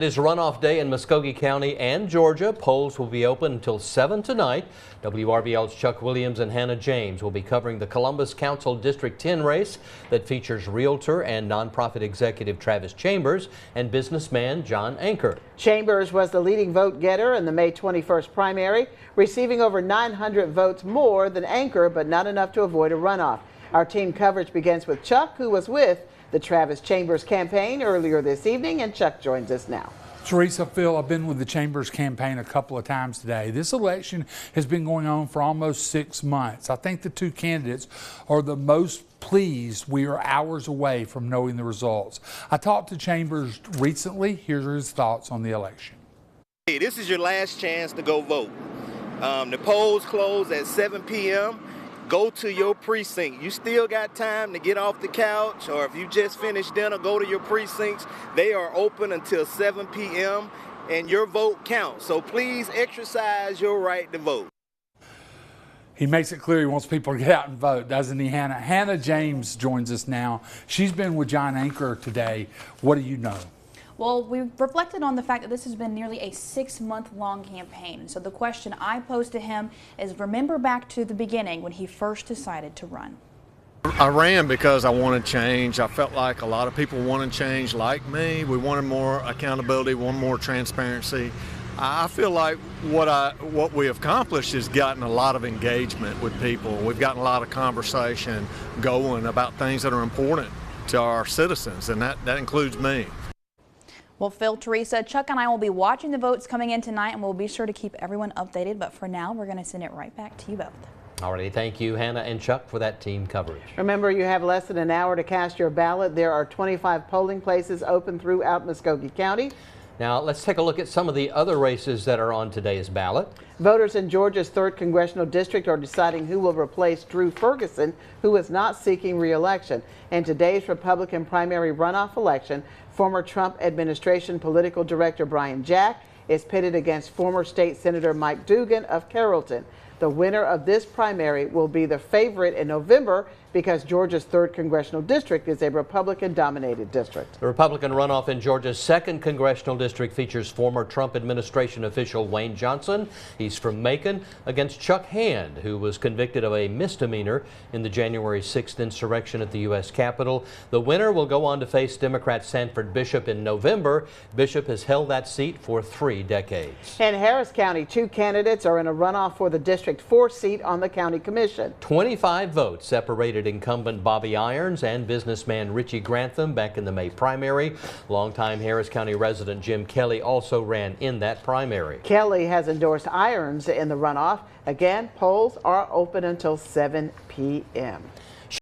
It is runoff day in Muskogee County and Georgia. Polls will be open until 7 tonight. WRVL's Chuck Williams and Hannah James will be covering the Columbus Council District 10 race that features realtor and nonprofit executive Travis Chambers and businessman John Anker. Chambers was the leading vote getter in the May 21st primary, receiving over 900 votes more than Anker, but not enough to avoid a runoff. Our team coverage begins with Chuck, who was with the Travis Chambers campaign earlier this evening, and Chuck joins us now. Teresa, Phil, I've been with the Chambers campaign a couple of times today. This election has been going on for almost 6 months. I think the two candidates are the most pleased. We are hours away from knowing the results. I talked to Chambers recently. Here's his thoughts on the election. Hey, this is your last chance to go vote. The polls close at 7 p.m. Go to your precinct. You still got time to get off the couch, or if you just finished dinner, go to your precincts. They are open until 7 p.m. and your vote counts. So please exercise your right to vote. He makes it clear he wants people to get out and vote, doesn't he, Hannah? Hannah James joins us now. She's been with John Anker today. What do you know? Well, we've reflected on the fact that this has been nearly a 6-month-long campaign. So the question I posed to him is, remember back to the beginning when he first decided to run. I ran because I wanted change. I felt like a lot of people wanted change like me. We wanted more accountability, wanted more transparency. I feel like what we have accomplished is gotten a lot of engagement with people. We've gotten a lot of conversation going about things that are important to our citizens, and that includes me. Well, Phil, Teresa, Chuck and I will be watching the votes coming in tonight, and we'll be sure to keep everyone updated. But for now, we're going to send it right back to you both. Alrighty, thank you, Hannah and Chuck, for that team coverage. Remember, you have less than an hour to cast your ballot. There are 25 polling places open throughout Muskogee County. Now, let's take a look at some of the other races that are on today's ballot. Voters in Georgia's 3rd Congressional District are deciding who will replace Drew Ferguson, who is not seeking re-election. In today's Republican primary runoff election, former Trump administration political director Brian Jack is pitted against former state senator Mike Dugan of Carrollton. The winner of this primary will be the favorite in November because Georgia's 3rd Congressional District is a Republican-dominated district. The Republican runoff in Georgia's 2nd Congressional District features former Trump administration official Wayne Johnson. He's from Macon against Chuck Hand, who was convicted of a misdemeanor in the January 6th insurrection at the U.S. Capitol. The winner will go on to face Democrat Sanford Bishop in November. Bishop has held that seat for 3 decades. In Harris County, 2 candidates are in a runoff for the District 4 seat on the County Commission. 25 votes separated incumbent Bobby Irons and businessman Richie Grantham back in the May primary. Longtime Harris County resident Jim Kelly also ran in that primary. Kelly has endorsed Irons in the runoff. Again, polls are open until 7 p.m.